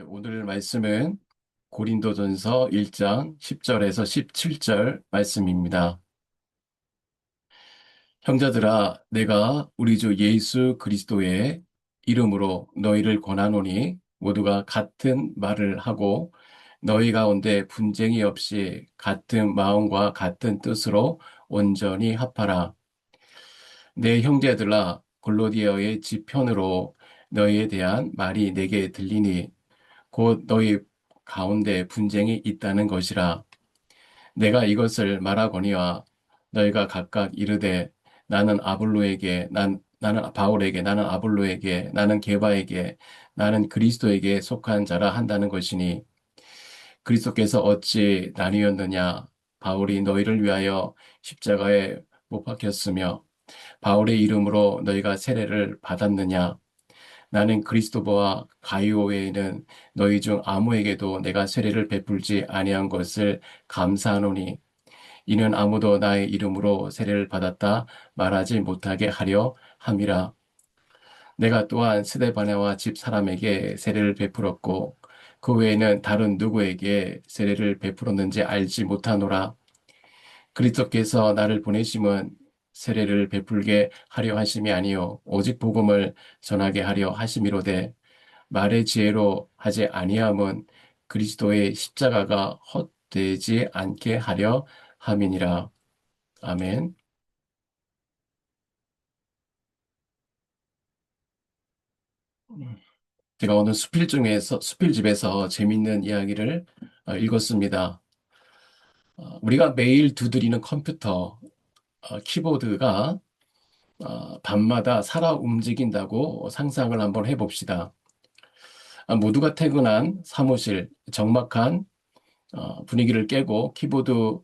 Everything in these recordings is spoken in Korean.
오늘 말씀은 고린도전서 1장 10절에서 17절 말씀입니다. 형제들아, 내가 우리 주 예수 그리스도의 이름으로 너희를 권하노니 모두가 같은 말을 하고 너희 가운데 분쟁이 없이 같은 마음과 같은 뜻으로 온전히 합하라. 내 형제들아, 골로디아의 지편으로 너희에 대한 말이 내게 들리니 곧 너희 가운데 분쟁이 있다는 것이라. 내가 이것을 말하거니와 너희가 각각 이르되 나는 아볼로에게, 나는 바울에게, 나는 아볼로에게, 나는 게바에게, 나는 그리스도에게 속한 자라 한다는 것이니 그리스도께서 어찌 나뉘었느냐? 바울이 너희를 위하여 십자가에 못 박혔으며 바울의 이름으로 너희가 세례를 받았느냐? 나는 그리스도보와 가이오 외에는 너희 중 아무에게도 내가 세례를 베풀지 아니한 것을 감사하노니 이는 아무도 나의 이름으로 세례를 받았다 말하지 못하게 하려 함이라. 내가 또한 스데바나와 집 사람에게 세례를 베풀었고 그 외에는 다른 누구에게 세례를 베풀었는지 알지 못하노라. 그리스도께서 나를 보내심은 세례를 베풀게 하려 하심이 아니요 오직 복음을 전하게 하려 하심이로되 말의 지혜로 하지 아니함은 그리스도의 십자가가 헛되지 않게 하려 함이니라. 아멘. 제가 오늘 수필집에서 재밌는 이야기를 읽었습니다. 우리가 매일 두드리는 컴퓨터, 키보드가 밤마다 살아 움직인다고 상상을 한번 해봅시다. 모두가 퇴근한 사무실, 적막한 분위기를 깨고 키보드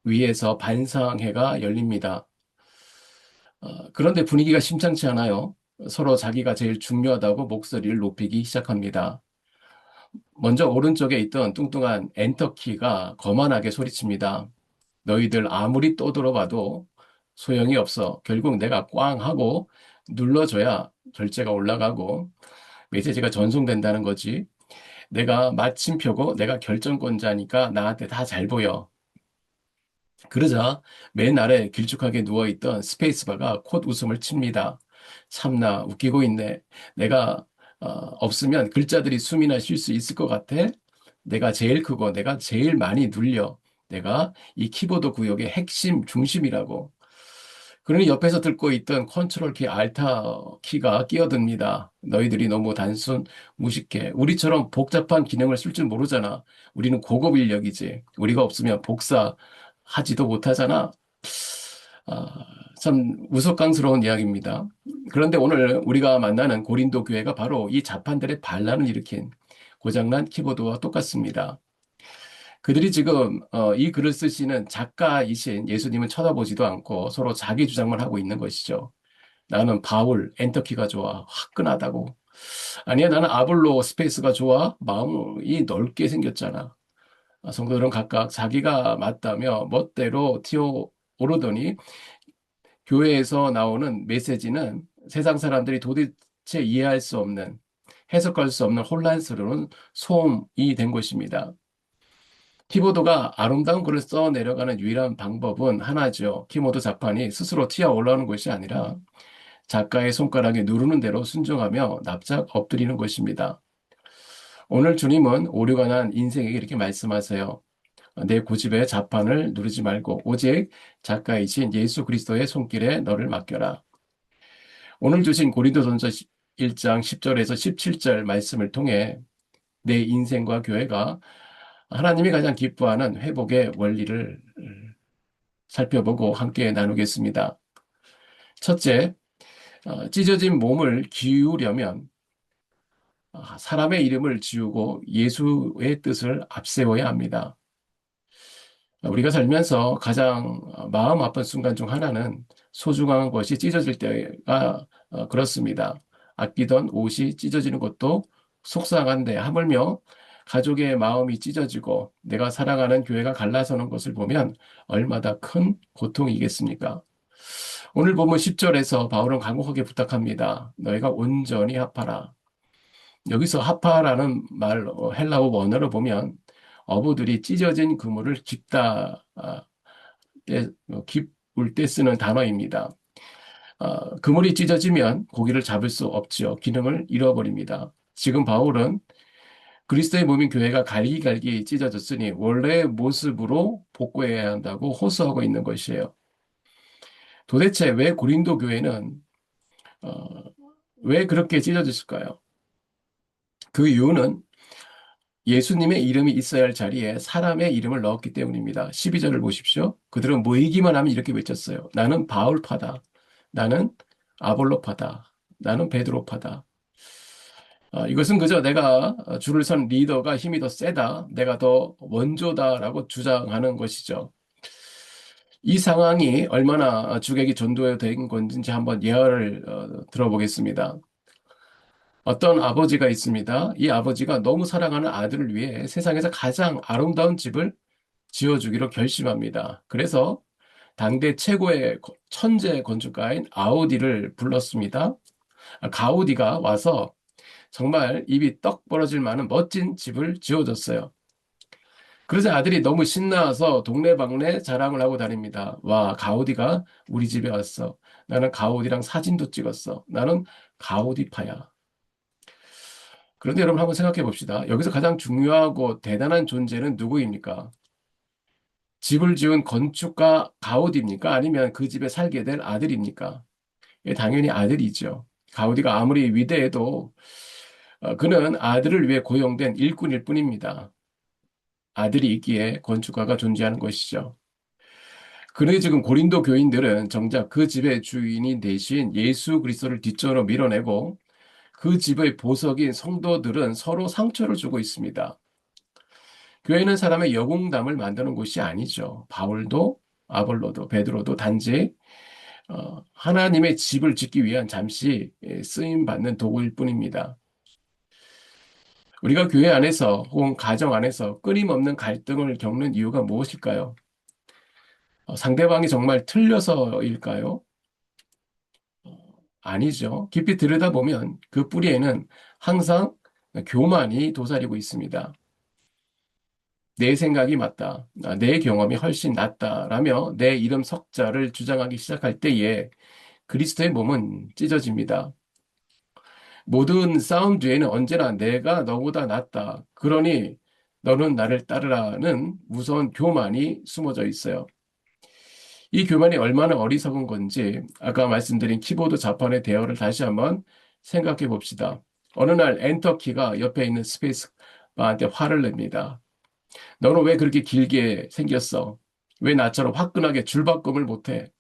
위에서 반상회가 열립니다. 그런데 분위기가 심상치 않아요. 서로 자기가 제일 중요하다고 목소리를 높이기 시작합니다. 먼저 오른쪽에 있던 뚱뚱한 엔터키가 거만하게 소리칩니다. 너희들 아무리 떠들어봐도 소용이 없어. 결국 내가 꽝 하고 눌러줘야 결제가 올라가고 메시지가 전송된다는 거지. 내가 마침표고 내가 결정권자니까 나한테 다 잘 보여. 그러자 맨 아래 길쭉하게 누워있던 스페이스바가 콧 웃음을 칩니다. 참나 웃기고 있네. 내가 없으면 글자들이 숨이나 쉴 수 있을 것 같아. 내가 제일 크고 내가 제일 많이 눌려. 내가 이 키보드 구역의 핵심 중심이라고. 그러니 옆에서 들고 있던 컨트롤 키, 알타 키가 끼어듭니다. 너희들이 너무 단순, 무식해. 우리처럼 복잡한 기능을 쓸 줄 모르잖아. 우리는 고급 인력이지. 우리가 없으면 복사하지도 못하잖아. 아, 참 우스꽝스러운 이야기입니다. 그런데 오늘 우리가 만나는 고린도 교회가 바로 이 자판들의 반란을 일으킨 고장난 키보드와 똑같습니다. 그들이 지금 이 글을 쓰시는 작가이신 예수님은 쳐다보지도 않고 서로 자기 주장만 하고 있는 것이죠. 나는 바울, 엔터키가 좋아. 화끈하다고. 아니야, 나는 아볼로 스페이스가 좋아. 마음이 넓게 생겼잖아. 성도들은 각각 자기가 맞다며 멋대로 튀어오르더니 교회에서 나오는 메시지는 세상 사람들이 도대체 이해할 수 없는, 해석할 수 없는 혼란스러운 소음이 된 것입니다. 키보드가 아름다운 글을 써 내려가는 유일한 방법은 하나죠. 키보드 자판이 스스로 튀어 올라오는 것이 아니라 작가의 손가락에 누르는 대로 순종하며 납작 엎드리는 것입니다. 오늘 주님은 오류가 난 인생에게 이렇게 말씀하세요. 내 고집의 자판을 누르지 말고 오직 작가이신 예수 그리스도의 손길에 너를 맡겨라. 오늘 주신 고린도전서 1장 10절에서 17절 말씀을 통해 내 인생과 교회가 하나님이 가장 기뻐하는 회복의 원리를 살펴보고 함께 나누겠습니다. 첫째, 찢어진 몸을 기우려면 사람의 이름을 지우고 예수의 뜻을 앞세워야 합니다. 우리가 살면서 가장 마음 아픈 순간 중 하나는 소중한 것이 찢어질 때가 그렇습니다. 아끼던 옷이 찢어지는 것도 속상한데 하물며 가족의 마음이 찢어지고 내가 사랑하는 교회가 갈라서는 것을 보면 얼마나 큰 고통이겠습니까? 오늘 보면 10절에서 바울은 간곡하게 부탁합니다. 너희가 온전히 합하라. 여기서 하파라는 말, 헬라어 원어를 보면 어부들이 찢어진 그물을 기쁠 때 쓰는 단어입니다. 그물이 찢어지면 고기를 잡을 수 없지요. 기능을 잃어버립니다. 지금 바울은 그리스도의 몸인 교회가 갈기갈기 찢어졌으니 원래의 모습으로 복구해야 한다고 호소하고 있는 것이에요. 도대체 왜 고린도 교회는 어, 왜 그렇게 찢어졌을까요? 그 이유는 예수님의 이름이 있어야 할 자리에 사람의 이름을 넣었기 때문입니다. 12절을 보십시오. 그들은 모이기만 하면 이렇게 외쳤어요. 나는 바울파다. 나는 아볼로파다. 나는 베드로파다. 이것은 그저 내가 줄을 선 리더가 힘이 더 세다. 내가 더 원조다라고 주장하는 것이죠. 이 상황이 얼마나 주객이 전도된 건지 한번 예화를 들어보겠습니다. 어떤 아버지가 있습니다. 이 아버지가 너무 사랑하는 아들을 위해 세상에서 가장 아름다운 집을 지어주기로 결심합니다. 그래서 당대 최고의 천재 건축가인 아우디를 불렀습니다. 가우디가 와서 정말 입이 떡 벌어질 만한 멋진 집을 지어줬어요. 그러자 아들이 너무 신나서 동네방네 자랑을 하고 다닙니다. 와, 가우디가 우리 집에 왔어. 나는 가우디랑 사진도 찍었어. 나는 가우디파야. 그런데 여러분 한번 생각해 봅시다. 여기서 가장 중요하고 대단한 존재는 누구입니까? 집을 지은 건축가 가우디입니까? 아니면 그 집에 살게 될 아들입니까? 예, 당연히 아들이죠. 가우디가 아무리 위대해도 그는 아들을 위해 고용된 일꾼일 뿐입니다. 아들이 있기에 건축가가 존재하는 것이죠. 그런데 지금 고린도 교인들은 정작 그 집의 주인이 대신 예수 그리스도를 뒷전으로 밀어내고 그 집의 보석인 성도들은 서로 상처를 주고 있습니다. 교회는 사람의 여공담을 만드는 곳이 아니죠. 바울도 아볼로도 베드로도 단지 하나님의 집을 짓기 위한 잠시 쓰임 받는 도구일 뿐입니다. 우리가 교회 안에서 혹은 가정 안에서 끊임없는 갈등을 겪는 이유가 무엇일까요? 상대방이 정말 틀려서일까요? 아니죠. 깊이 들여다보면 그 뿌리에는 항상 교만이 도사리고 있습니다. 내 생각이 맞다. 내 경험이 훨씬 낫다라며 내 이름 석자를 주장하기 시작할 때에 그리스도의 몸은 찢어집니다. 모든 싸움 뒤에는 언제나 내가 너보다 낫다. 그러니 너는 나를 따르라는 무서운 교만이 숨어져 있어요. 이 교만이 얼마나 어리석은 건지 아까 말씀드린 키보드 자판의 대화를 다시 한번 생각해 봅시다. 어느 날 엔터키가 옆에 있는 스페이스바한테 화를 냅니다. 너는 왜 그렇게 길게 생겼어? 왜 나처럼 화끈하게 줄바꿈을 못해?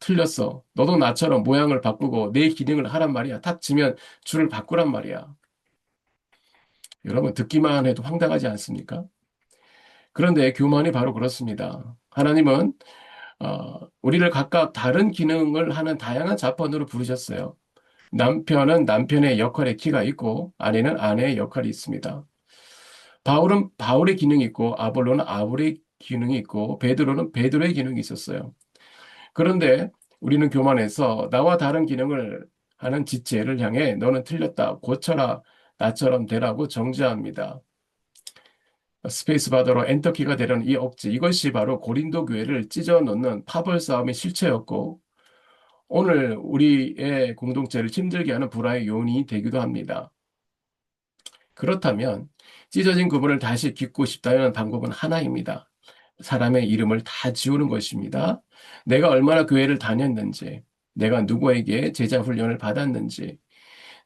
틀렸어. 너도 나처럼 모양을 바꾸고 내 기능을 하란 말이야. 탁 치면 줄을 바꾸란 말이야. 여러분 듣기만 해도 황당하지 않습니까? 그런데 교만이 바로 그렇습니다. 하나님은 우리를 각각 다른 기능을 하는 다양한 자본으로 부르셨어요. 남편은 남편의 역할의 키가 있고 아내는 아내의 역할이 있습니다. 바울은 바울의 기능이 있고 아볼로는 아볼의 기능이 있고 베드로는 베드로의 기능이 있었어요. 그런데 우리는 교만해서 나와 다른 기능을 하는 지체를 향해 너는 틀렸다. 고쳐라. 나처럼 되라고 정죄합니다. 스페이스 바더로 엔터키가 되려는 이 억지, 이것이 바로 고린도 교회를 찢어 놓는 파벌 싸움의 실체였고 오늘 우리의 공동체를 힘들게 하는 불화의 요인이 되기도 합니다. 그렇다면 찢어진 그분을 다시 깃고 싶다는 방법은 하나입니다. 사람의 이름을 다 지우는 것입니다. 내가 얼마나 교회를 다녔는지, 내가 누구에게 제자 훈련을 받았는지,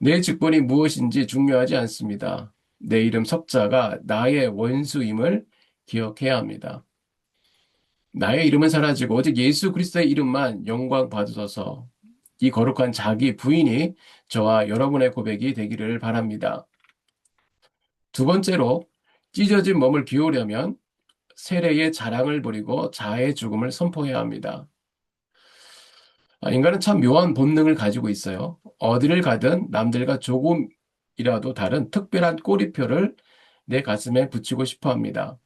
내 직분이 무엇인지 중요하지 않습니다. 내 이름 석자가 나의 원수임을 기억해야 합니다. 나의 이름은 사라지고 오직 예수 그리스도의 이름만 영광 받으소서. 이 거룩한 자기 부인이 저와 여러분의 고백이 되기를 바랍니다. 두 번째로 찢어진 몸을 비우려면 세례의 자랑을 버리고 자아의 죽음을 선포해야 합니다. 인간은 참 묘한 본능을 가지고 있어요. 어디를 가든 남들과 조금이라도 다른 특별한 꼬리표를 내 가슴에 붙이고 싶어 합니다.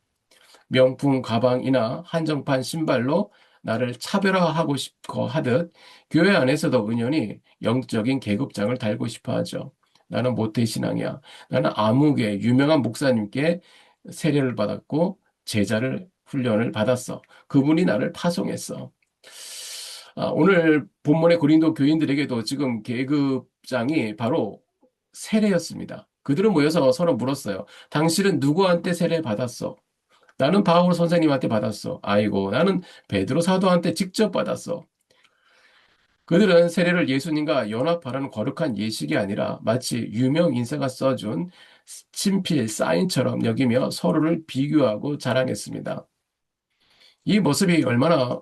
명품 가방이나 한정판 신발로 나를 차별화하고 싶어 하듯 교회 안에서도 은연히 영적인 계급장을 달고 싶어 하죠. 나는 모태신앙이야. 나는 아무개 유명한 목사님께 세례를 받았고 제자를 훈련을 받았어. 그분이 나를 파송했어. 오늘 본문의 고린도 교인들에게도 지금 계급장이 바로 세례였습니다. 그들은 모여서 서로 물었어요. 당신은 누구한테 세례 받았어? 나는 바울 선생님한테 받았어. 아이고, 나는 베드로 사도한테 직접 받았어. 그들은 세례를 예수님과 연합하라는 거룩한 예식이 아니라 마치 유명 인사가 써준 친필 사인처럼 여기며 서로를 비교하고 자랑했습니다. 이 모습이 얼마나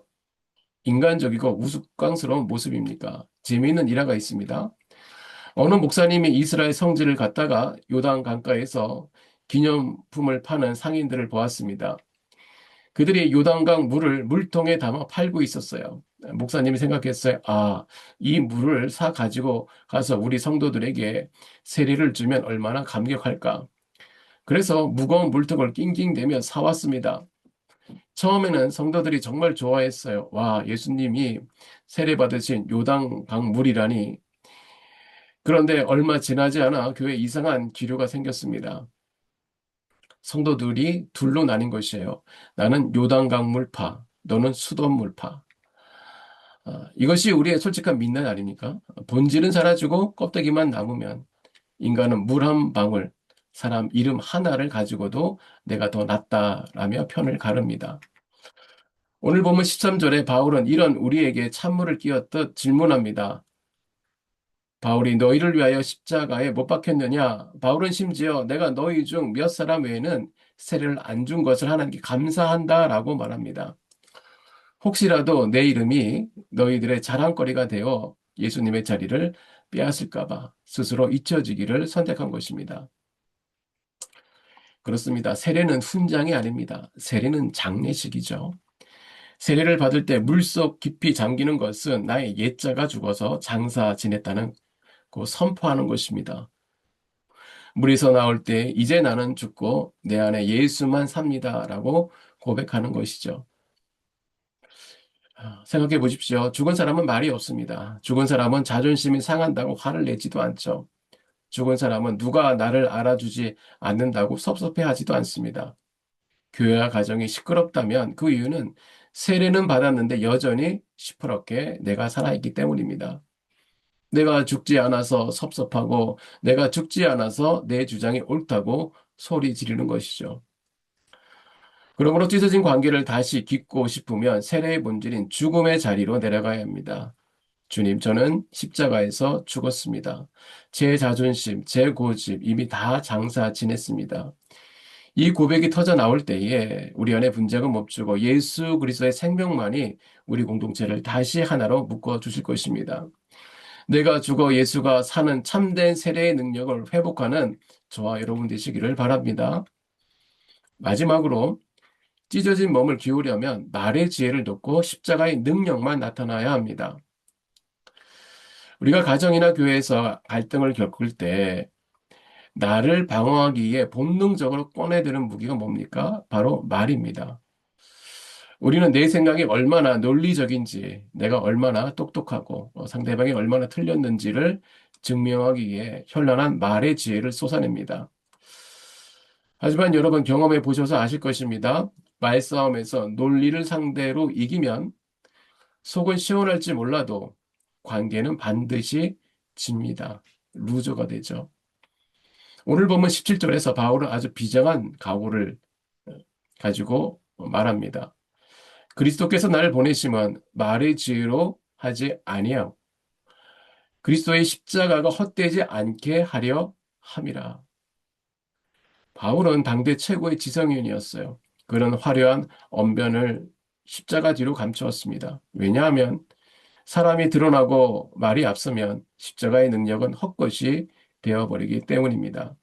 인간적이고 우스꽝스러운 모습입니까? 재미있는 일화가 있습니다. 어느 목사님이 이스라엘 성지를 갔다가 요단 강가에서 기념품을 파는 상인들을 보았습니다. 그들이 요단강 물을 물통에 담아 팔고 있었어요. 목사님이 생각했어요. 이 물을 사 가지고 가서 우리 성도들에게 세례를 주면 얼마나 감격할까. 그래서 무거운 물통을 낑낑대며 사왔습니다. 처음에는 성도들이 정말 좋아했어요. 와, 예수님이 세례 받으신 요단강 물이라니. 그런데 얼마 지나지 않아 교회에 이상한 기류가 생겼습니다. 성도들이 둘로 나뉜 것이에요. 나는 요단강 물파, 너는 수돗 물파. 이것이 우리의 솔직한 민낯 아닙니까? 본질은 사라지고 껍데기만 남으면 인간은 물 한 방울, 사람 이름 하나를 가지고도 내가 더 낫다라며 편을 가릅니다. 오늘 보면 13절에 바울은 이런 우리에게 찬물을 끼얹듯 질문합니다. 바울이 너희를 위하여 십자가에 못 박혔느냐? 바울은 심지어 내가 너희 중 몇 사람 외에는 세례를 안 준 것을 하나님께 감사한다라고 말합니다. 혹시라도 내 이름이 너희들의 자랑거리가 되어 예수님의 자리를 빼앗을까봐 스스로 잊혀지기를 선택한 것입니다. 그렇습니다. 세례는 훈장이 아닙니다. 세례는 장례식이죠. 세례를 받을 때 물속 깊이 잠기는 것은 나의 옛자가 죽어서 장사 지냈다는 그 선포하는 것입니다. 물에서 나올 때 이제 나는 죽고 내 안에 예수만 삽니다라고 고백하는 것이죠. 생각해 보십시오. 죽은 사람은 말이 없습니다. 죽은 사람은 자존심이 상한다고 화를 내지도 않죠. 죽은 사람은 누가 나를 알아주지 않는다고 섭섭해하지도 않습니다. 교회와 가정이 시끄럽다면 그 이유는 세례는 받았는데 여전히 시퍼렇게 내가 살아있기 때문입니다. 내가 죽지 않아서 섭섭하고 내가 죽지 않아서 내 주장이 옳다고 소리 지르는 것이죠. 그러므로 찢어진 관계를 다시 깃고 싶으면 세례의 본질인 죽음의 자리로 내려가야 합니다. 주님, 저는 십자가에서 죽었습니다. 제 자존심, 제 고집 이미 다 장사 지냈습니다. 이 고백이 터져 나올 때에 우리 안에 분쟁은 멈추고 예수 그리스도의 생명만이 우리 공동체를 다시 하나로 묶어 주실 것입니다. 내가 죽어 예수가 사는 참된 세례의 능력을 회복하는 저와 여러분 되시기를 바랍니다. 마지막으로 찢어진 몸을 기우려면 말의 지혜를 돕고 십자가의 능력만 나타나야 합니다. 우리가 가정이나 교회에서 갈등을 겪을 때 나를 방어하기 위해 본능적으로 꺼내드는 무기가 뭡니까? 바로 말입니다. 우리는 내 생각이 얼마나 논리적인지, 내가 얼마나 똑똑하고 상대방이 얼마나 틀렸는지를 증명하기 위해 현란한 말의 지혜를 쏟아냅니다. 하지만 여러분 경험해 보셔서 아실 것입니다. 말싸움에서 논리를 상대로 이기면 속은 시원할지 몰라도 관계는 반드시 집니다. 루저가 되죠. 오늘 보면 17절에서 바울은 아주 비장한 각오를 가지고 말합니다. 그리스도께서 나를 보내심은 말의 지혜로 하지 아니하고 그리스도의 십자가가 헛되지 않게 하려 함이라. 바울은 당대 최고의 지성인이었어요. 그런 화려한 언변을 십자가 뒤로 감추었습니다. 왜냐하면 사람이 드러나고 말이 앞서면 십자가의 능력은 헛것이 되어버리기 때문입니다.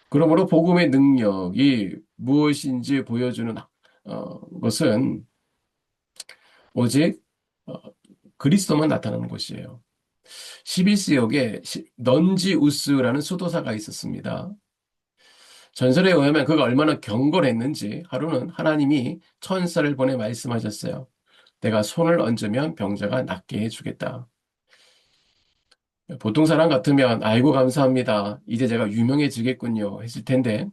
그러므로 복음의 능력이 무엇인지 보여주는 것은 오직 어, 그리스도만 나타나는 것이에요. 11세기에 넌지우스라는 수도사가 있었습니다. 전설에 의하면 그가 얼마나 경건했는지 하루는 하나님이 천사를 보내 말씀하셨어요. 내가 손을 얹으면 병자가 낫게 해주겠다. 보통 사람 같으면 아이고 감사합니다. 이제 제가 유명해지겠군요. 했을 텐데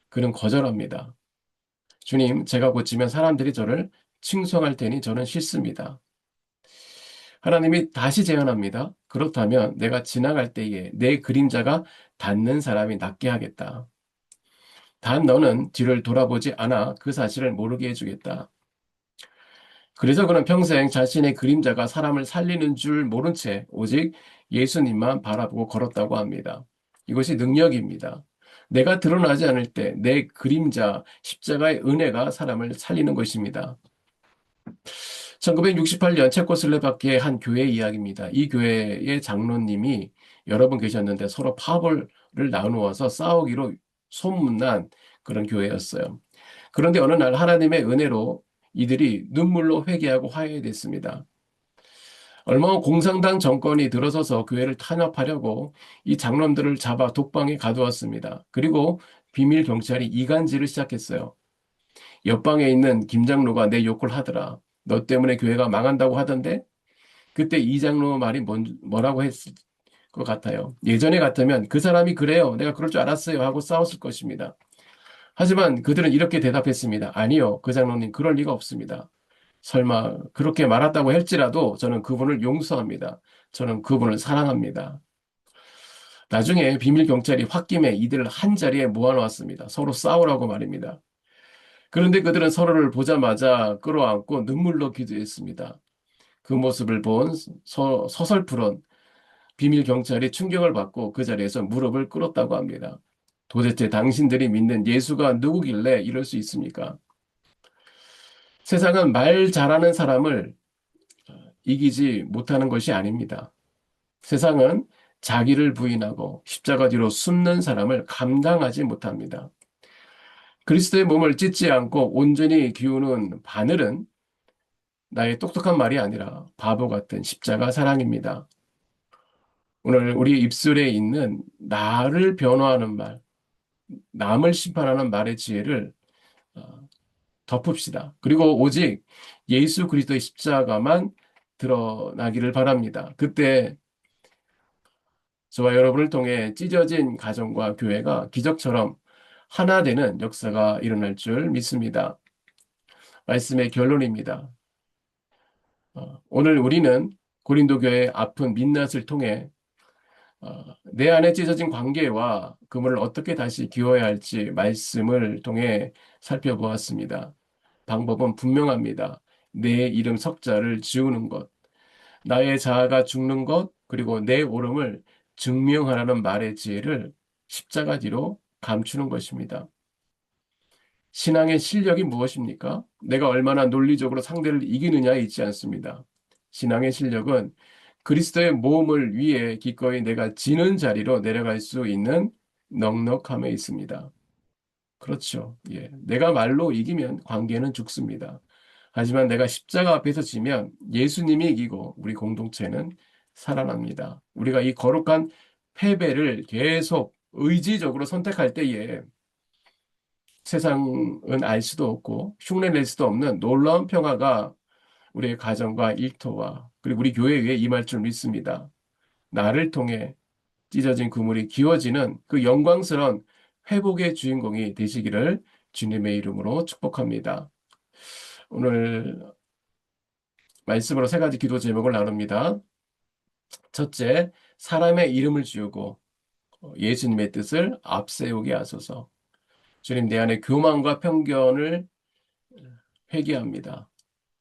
그는 거절합니다. 주님, 제가 고치면 사람들이 저를 칭송할 테니 저는 싫습니다. 하나님이 다시 제안합니다. 그렇다면 내가 지나갈 때에 내 그림자가 닿는 사람이 낫게 하겠다. 단 너는 뒤를 돌아보지 않아 그 사실을 모르게 해주겠다. 그래서 그는 평생 자신의 그림자가 사람을 살리는 줄 모른 채 오직 예수님만 바라보고 걸었다고 합니다. 이것이 능력입니다. 내가 드러나지 않을 때 내 그림자, 십자가의 은혜가 사람을 살리는 것입니다. 1968년 체코슬로바키아의 한 교회 이야기입니다. 이 교회의 장로님이 여러 분 계셨는데 서로 파벌을 나누어서 싸우기로 소문난 그런 교회였어요. 그런데 어느 날 하나님의 은혜로 이들이 눈물로 회개하고 화해됐습니다. 얼마 후 공산당 정권이 들어서서 교회를 탄압하려고 이 장로들을 잡아 독방에 가두었습니다. 그리고 비밀 경찰이 이간질을 시작했어요. 옆방에 있는 김 장로가 내 욕을 하더라. 너 때문에 교회가 망한다고 하던데? 그때 이 장로 말이 뭐라고 했을 것 같아요. 예전에 같으면 그 사람이 그래요. 내가 그럴 줄 알았어요. 하고 싸웠을 것입니다. 하지만 그들은 이렇게 대답했습니다. 아니요. 그 장로님 그럴 리가 없습니다. 설마 그렇게 말았다고 할지라도 저는 그분을 용서합니다. 저는 그분을 사랑합니다. 나중에 비밀 경찰이 홧김에 이들을 한 자리에 모아놓았습니다. 서로 싸우라고 말입니다. 그런데 그들은 서로를 보자마자 끌어안고 눈물로 기도했습니다. 그 모습을 본 서설프런 비밀 경찰이 충격을 받고 그 자리에서 무릎을 꿇었다고 합니다. 도대체 당신들이 믿는 예수가 누구길래 이럴 수 있습니까? 세상은 말 잘하는 사람을 이기지 못하는 것이 아닙니다. 세상은 자기를 부인하고 십자가 뒤로 숨는 사람을 감당하지 못합니다. 그리스도의 몸을 찢지 않고 온전히 기우는 바늘은 나의 똑똑한 말이 아니라 바보 같은 십자가 사랑입니다. 오늘 우리 입술에 있는 나를 변호하는 말, 남을 심판하는 말의 지혜를 어, 덮읍시다. 그리고 오직 예수 그리스도의 십자가만 드러나기를 바랍니다. 그때 저와 여러분을 통해 찢어진 가정과 교회가 기적처럼 하나 되는 역사가 일어날 줄 믿습니다. 말씀의 결론입니다. 오늘 우리는 고린도 교회의 아픈 민낯을 통해 내 안에 찢어진 관계와 그물을 어떻게 다시 기워야 할지 말씀을 통해 살펴보았습니다. 방법은 분명합니다. 내 이름 석자를 지우는 것, 나의 자아가 죽는 것, 그리고 내 옳음을 증명하라는 말의 지혜를 십자가 뒤로 감추는 것입니다. 신앙의 실력이 무엇입니까? 내가 얼마나 논리적으로 상대를 이기느냐에 있지 않습니다. 신앙의 실력은 그리스도의 몸을 위해 기꺼이 내가 지는 자리로 내려갈 수 있는 넉넉함에 있습니다. 그렇죠. 예. 내가 말로 이기면 관계는 죽습니다. 하지만 내가 십자가 앞에서 지면 예수님이 이기고 우리 공동체는 살아납니다. 우리가 이 거룩한 패배를 계속 의지적으로 선택할 때에 세상은 알 수도 없고 흉내낼 수도 없는 놀라운 평화가 우리의 가정과 일터와 그리고 우리 교회에 임할 줄 믿습니다. 나를 통해 찢어진 그물이 기워지는 그 영광스러운 회복의 주인공이 되시기를 주님의 이름으로 축복합니다. 오늘 말씀으로 세 가지 기도 제목을 나눕니다. 첫째, 사람의 이름을 지우고 예수님의 뜻을 앞세우게 하소서. 주님, 내 안에 교만과 편견을 회개합니다.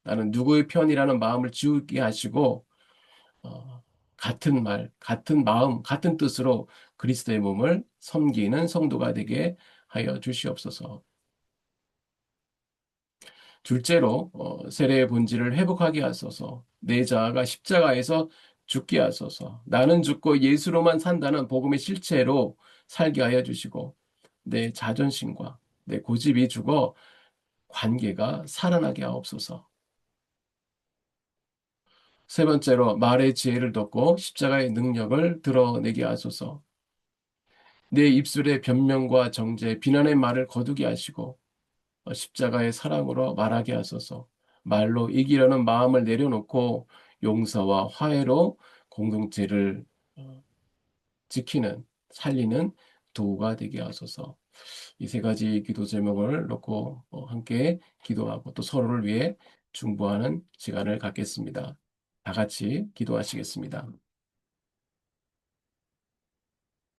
나는 누구의 편이라는 마음을 지우게 하시고 같은 말, 같은 마음, 같은 뜻으로 그리스도의 몸을 섬기는 성도가 되게 하여 주시옵소서. 둘째로 세례의 본질을 회복하게 하소서. 내 자아가 십자가에서 죽게 하소서. 나는 죽고 예수로만 산다는 복음의 실체로 살게 하여 주시고 내 자존심과 내 고집이 죽어 관계가 살아나게 하옵소서. 세 번째로 말의 지혜를 덮고 십자가의 능력을 드러내게 하소서. 내 입술에 변명과 정죄, 비난의 말을 거두게 하시고 십자가의 사랑으로 말하게 하소서. 말로 이기려는 마음을 내려놓고 용서와 화해로 공동체를 어, 지키는, 살리는 도구가 되게 하소서. 이 세 가지 기도 제목을 놓고 함께 기도하고 또 서로를 위해 중보하는 시간을 갖겠습니다. 다 같이 기도하시겠습니다.